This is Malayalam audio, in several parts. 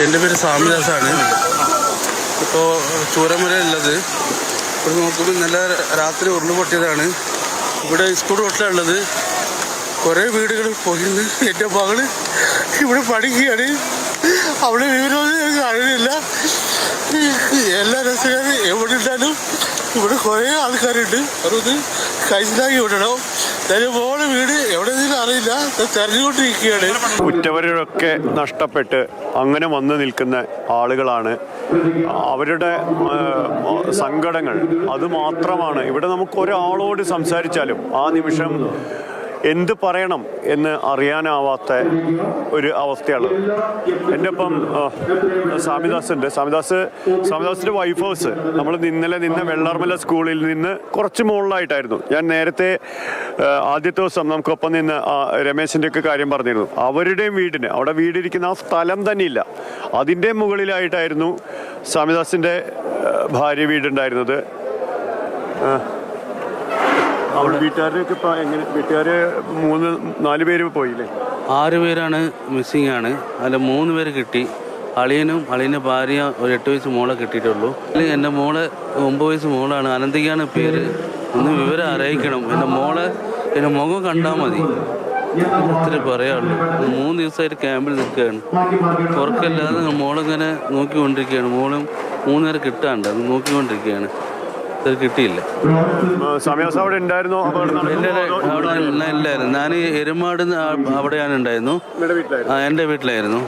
എൻ്റെ പേര് സ്വാമിദാസാണ്. ഇപ്പോൾ ചൂരമലയുള്ളത്. ഇവിടെ നോക്കുമ്പോൾ നല്ല രാത്രി ഉരുളുപൊട്ടിയതാണ്. ഇവിടെ സ്കൂൾ ഹോട്ടലുള്ളത്. കുറേ വീടുകൾ പോയിരുന്നു. എൻ്റെ മകള് ഇവിടെ പഠിക്കുകയാണ്. അവിടെ വിവരമൊന്നും അറിയില്ല. എല്ലാ രസക്കാരും എവിടെ ഉണ്ടാലും ഇവിടെ കുറേ ആൾക്കാരുണ്ട്. അതൊന്ന് കൈസിലാക്കി വിടണം. എൻ്റെ മോളെ വീട് എവിടെയെങ്കിലും അറിയില്ല. തെരഞ്ഞുകൊണ്ടിരിക്കുകയാണ്. ഉറ്റവരൊക്കെ നഷ്ടപ്പെട്ട് അങ്ങനെ വന്നു നിൽക്കുന്ന ആളുകളാണ്. അവരുടെ സങ്കടങ്ങൾ അത് മാത്രമാണ്. ഇവിടെ നമുക്ക് ഒരാളോട് സംസാരിച്ചാലും ആ നിമിഷം എന്ത് പറയണം എന്ന് അറിയാനാവാത്ത ഒരു അവസ്ഥയാണ്. എൻ്റെ ഒപ്പം സ്വാമിദാസുണ്ട്. സ്വാമിദാസിൻ്റെ വൈഫ് ഹൗസ് നമ്മൾ ഇന്നലെ നിന്ന വെള്ളാർമല സ്കൂളിൽ നിന്ന് കുറച്ച് മുകളിലായിട്ടായിരുന്നു. ഞാൻ നേരത്തെ ആദ്യത്തെ ദിവസം നമുക്കൊപ്പം നിന്ന് രമേശിൻ്റെ ഒക്കെ കാര്യം പറഞ്ഞിരുന്നു. അവരുടെയും വീടിന് അവിടെ വീടിരിക്കുന്ന ആ സ്ഥലം തന്നെ ഇല്ല. അതിൻ്റെ മുകളിലായിട്ടായിരുന്നു സ്വാമിദാസിൻ്റെ ഭാര്യ വീടുണ്ടായിരുന്നത്. അവിടെ വീട്ടുകാരൊക്കെ ഇപ്പം എങ്ങനെ? വീട്ടുകാര് 3-4 പേര് പോയില്ലേ? 6 പേരാണ് മിസ്സിങ് ആണ്. അതിൽ 3 പേര് കിട്ടി. അളിയൻ്റെ ഭാര്യ ഒരു 8 വയസ്സ് മോളെ കിട്ടിയിട്ടുള്ളൂ. അല്ലെങ്കിൽ എൻ്റെ മോളെ 9 വയസ്സ് മോളാണ്. അനന്തികയാണ് പേര്. ഒന്ന് വിവരം അറിയിക്കണം. എൻ്റെ മുഖം കണ്ടാൽ മതി. ഇത്ര പറയാനുള്ളൂ. 3 ദിവസമായിട്ട് ക്യാമ്പിൽ നിൽക്കുകയാണ്. ഉറക്കമില്ലാതെ മോളിങ്ങനെ നോക്കിക്കൊണ്ടിരിക്കുകയാണ്. മോളും 3 പേരെ കിട്ടാണ്ട് അത് നോക്കിക്കൊണ്ടിരിക്കുകയാണ്. ഇത് കിട്ടിയില്ല. അവിടെ ഉണ്ടായിരുന്നോ? ഇല്ലായിരുന്നു. ഞാൻ എരുമാട് അവിടെയാണ് ഉണ്ടായിരുന്നു. എൻ്റെ വീട്ടിലായിരുന്നു.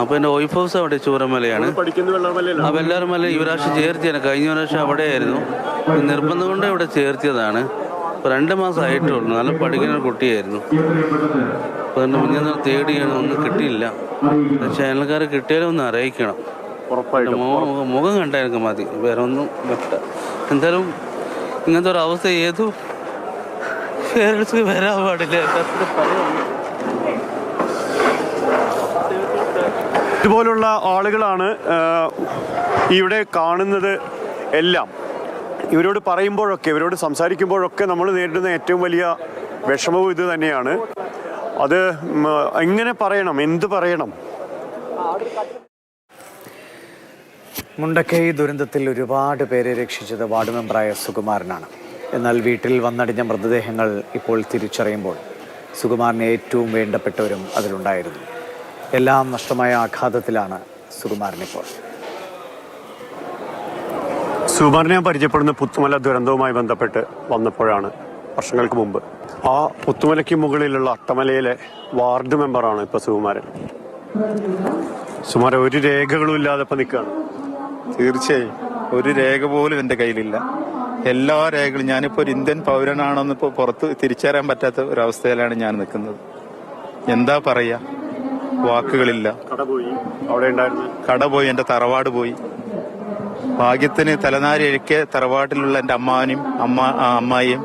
അപ്പോൾ എൻ്റെ വൈഫ് ഹൗസ് അവിടെ ചൂരമലയാണ്. വെള്ളാർമല ഈ പ്രാവശ്യം ചേർത്തിയാണ്. കഴിഞ്ഞ പ്രാവശ്യം അവിടെയായിരുന്നു. നിർബന്ധം കൊണ്ട് ഇവിടെ ചേർത്തിയതാണ്. ഇപ്പോൾ 2 മാസം ആയിട്ടുള്ളൂ. നല്ല പഠിക്കുന്ന ഒരു കുട്ടിയായിരുന്നു. അപ്പോൾ അതുകൊണ്ട് മുന്നേ തേടിയാണ്. ഒന്നും കിട്ടിയില്ല. പക്ഷേ അയൽക്കാരെ കിട്ടിയാലും ഒന്ന് അറിയിക്കണം. മുഖം കണ്ടായിരിക്കും മതി. വേറെ ഒന്നും പറ്റ. എന്തായാലും ഇങ്ങനത്തെ ഒരു അവസ്ഥ ഏതു പേരൻസ് വരാൻ പാടില്ല. ഇതുപോലുള്ള ആളുകളാണ് ഇവിടെ കാണുന്നത് എല്ലാം. ഇവരോട് പറയുമ്പോഴൊക്കെ, ഇവരോട് സംസാരിക്കുമ്പോഴൊക്കെ നമ്മൾ നേരിടുന്ന ഏറ്റവും വലിയ വിഷമവും ഇത് തന്നെയാണ്. അത് എങ്ങനെ പറയണം, എന്ത് പറയണം? മുണ്ടക്കൈ ദുരന്തത്തിൽ ഒരുപാട് പേരെ രക്ഷിച്ചത് വാർഡ് മെമ്പറായ സുകുമാരനാണ്. എന്നാൽ വീട്ടിൽ വന്നടിഞ്ഞ മൃതദേഹങ്ങൾ ഇപ്പോൾ തിരിച്ചറിയുമ്പോൾ സുകുമാരന് ഏറ്റവും വേണ്ടപ്പെട്ടവരും അതിലുണ്ടായിരുന്നു. എല്ലാം നഷ്ടമായ ആഘാതത്തിലാണ് സുകുമാരനിപ്പോൾ. സുകുമാരനെ ഞാൻ പരിചയപ്പെടുന്ന പുത്തുമല ദുരന്തവുമായി ബന്ധപ്പെട്ട് വന്നപ്പോഴാണ്, വർഷങ്ങൾക്ക് മുമ്പ്. ആ പുത്തുമലയ്ക്ക് മുകളിലുള്ള അട്ടമലയിലെ വാർഡ് മെമ്പറാണ് ഇപ്പൊ സുകുമാരൻ. സുകുമാരൻ ഒരു രേഖകളും ഇല്ലാതെ ഇപ്പൊ നിൽക്കുകയാണ്. തീർച്ചയായും ഒരു രേഖ പോലും എൻ്റെ കയ്യിലില്ല. എല്ലാ രേഖകളും, ഞാനിപ്പോൾ ഒരു ഇന്ത്യൻ പൗരനാണെന്ന് ഇപ്പോൾ പുറത്ത് തിരിച്ചറിയാൻ പറ്റാത്ത ഒരവസ്ഥയിലാണ് ഞാൻ നിൽക്കുന്നത്. എന്താ പറയാ, വാക്കുകളില്ല. കട പോയി, എൻ്റെ തറവാട് പോയി. ഭാഗ്യത്തിന് തലനാരി എഴുക്കെ തറവാട്ടിലുള്ള എൻ്റെ അമ്മായിയും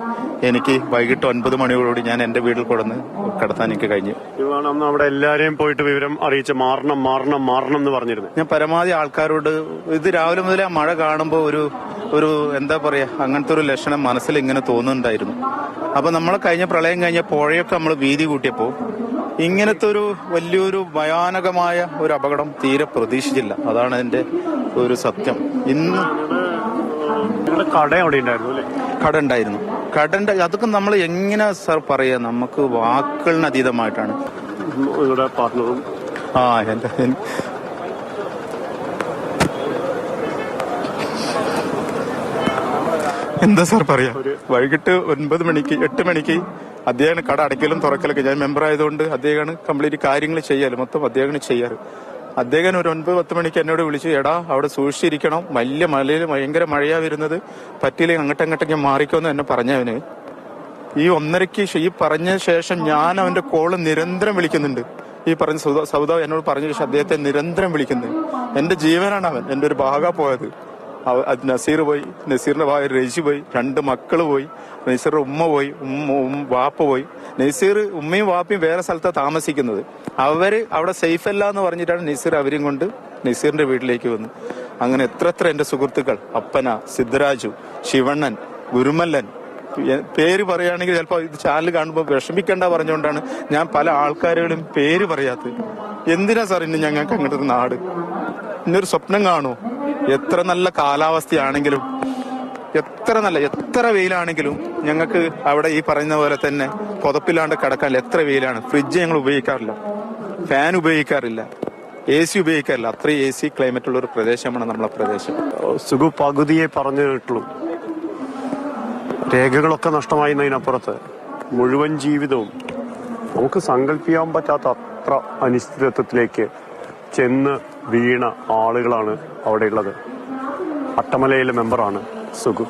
എനിക്ക് വൈകിട്ട് 9 മണിയോടുകൂടി ഞാൻ എൻ്റെ വീട്ടിൽ കൊടുന്ന് കിടത്താൻ എനിക്ക് കഴിഞ്ഞു. അവിടെ എല്ലാരെയും പോയിട്ട് വിവരം അറിയിച്ച് മാറണം എന്ന് പറഞ്ഞിരുന്നു. ഞാൻ പരമാവധി ആൾക്കാരോട്, ഇത് രാവിലെ മുതലേ ആ മഴ കാണുമ്പോൾ ഒരു എന്താ പറയാ, അങ്ങനത്തെ ഒരു ലക്ഷണം മനസ്സിൽ ഇങ്ങനെ തോന്നുന്നുണ്ടായിരുന്നു. അപ്പൊ നമ്മളെ കഴിഞ്ഞ പ്രളയം കഴിഞ്ഞ പുഴയൊക്കെ നമ്മൾ വീതി കൂട്ടിയപ്പോൾ ഇങ്ങനത്തെ ഒരു വലിയൊരു ഭയാനകമായ ഒരു അപകടം തീരെ പ്രതീക്ഷിച്ചില്ല. അതാണ് അതിന്റെ ഒരു സത്യം. ഇന്ന് കട അവിടെ ഉണ്ടായിരുന്നു അല്ലേ? കട ഉണ്ടായിരുന്നു. കടന്റെ അതൊക്കെ നമ്മൾ എങ്ങനെ സാർ പറയാ, നമുക്ക് വാക്കുകളിന് അതീതമായിട്ടാണ്. പാർട്ണറും എന്താ സാർ പറയാ, വൈകിട്ട് 9 മണിക്ക് 8 മണിക്ക് അദ്ദേഹം കട അടയ്ക്കലും തുറക്കലൊക്കെ, ഞാൻ മെമ്പർ ആയതുകൊണ്ട് അദ്ദേഹമാണ് കംപ്ലീറ്റ് കാര്യങ്ങൾ ചെയ്യാറ്, മൊത്തം അദ്ദേഹമാണ് ചെയ്യാറ്. അദ്ദേഹം ഒരു 9-10 മണിക്ക് എന്നോട് വിളിച്ചു, എടാ അവിടെ സൂക്ഷിച്ചിരിക്കണം, വലിയ മലയിൽ ഭയങ്കര മഴയാ വരുന്നത്, പറ്റിയില്ലെങ്കിൽ അങ്ങോട്ടങ്ങോട്ടൊക്കെ മാറിക്കോന്ന് എന്നെ പറഞ്ഞവന്. ഈ 1:30ക്ക് ഈ പറഞ്ഞ ശേഷം ഞാൻ അവന്റെ കോള് നിരന്തരം വിളിക്കുന്നുണ്ട്. ഈ പറഞ്ഞ സൗദ എന്നോട് പറഞ്ഞ ശേഷം അദ്ദേഹത്തെ നിരന്തരം വിളിക്കുന്നത്. എന്റെ ജീവനാണ് അവൻ, എന്റെ ഒരു ഭാഗ പോയത്. നസീർ പോയി, നസീറിന്റെ ഭാര്യ രജി പോയി, 2 മക്കള് പോയി, നസീറിന്റെ ഉമ്മ പോയി, വാപ്പ പോയി. നസീർ ഉമ്മയും വാപ്പയും വേറെ സ്ഥലത്താണ് താമസിക്കുന്നത്. അവര് അവിടെ സേഫ് അല്ല എന്ന് പറഞ്ഞിട്ടാണ് നസീർ അവരും കൊണ്ട് നസീറിന്റെ വീട്ടിലേക്ക് വന്നു. അങ്ങനെ എത്ര എന്റെ സുഹൃത്തുക്കൾ, അപ്പന, സിദ്ധരാജു, ശിവണ്ണൻ, ഗുരുമല്ലൻ, പേര് പറയുകയാണെങ്കിൽ ചിലപ്പോൾ ഇത് ചാനൽ കാണുമ്പോൾ വിഷമിക്കണ്ട പറഞ്ഞുകൊണ്ടാണ് ഞാൻ പല ആൾക്കാരുകളും പേര് പറയാത്തത്. എന്തിനാ സാർ ഇന്ന് ഞങ്ങൾക്ക് അങ്ങനത്തെ നാട്? ഇന്നൊരു സ്വപ്നം കാണൂ. എത്ര നല്ല കാലാവസ്ഥയാണെങ്കിലും എത്ര വെയിലാണെങ്കിലും ഞങ്ങൾക്ക് അവിടെ ഈ പറയുന്ന പോലെ തന്നെ പുതപ്പില്ലാണ്ട് കിടക്കാനില്ല. എത്ര വെയിലാണ്. ഫ്രിഡ്ജ് ഞങ്ങൾ ഉപയോഗിക്കാറില്ല, ഫാൻ ഉപയോഗിക്കാറില്ല, AC ഉപയോഗിക്കാറില്ല. അത്രയും AC ക്ലൈമറ്റ് ഉള്ള ഒരു പ്രദേശമാണ് നമ്മളെ പ്രദേശം. സുഖു പകുതിയെ പറഞ്ഞു കേട്ടുള്ളൂ. രേഖകളൊക്കെ നഷ്ടമായതിനപ്പുറത്ത് മുഴുവൻ ജീവിതവും നമുക്ക് സങ്കല്പിക്കാൻ പറ്റാത്ത അത്ര അനിശ്ചിതത്വത്തിലേക്ക് ചെന്ന് വീണ ആളുകളാണ് അവിടെയുള്ളത്. അട്ടമലയിലെ മെമ്പറാണ് സുഖു.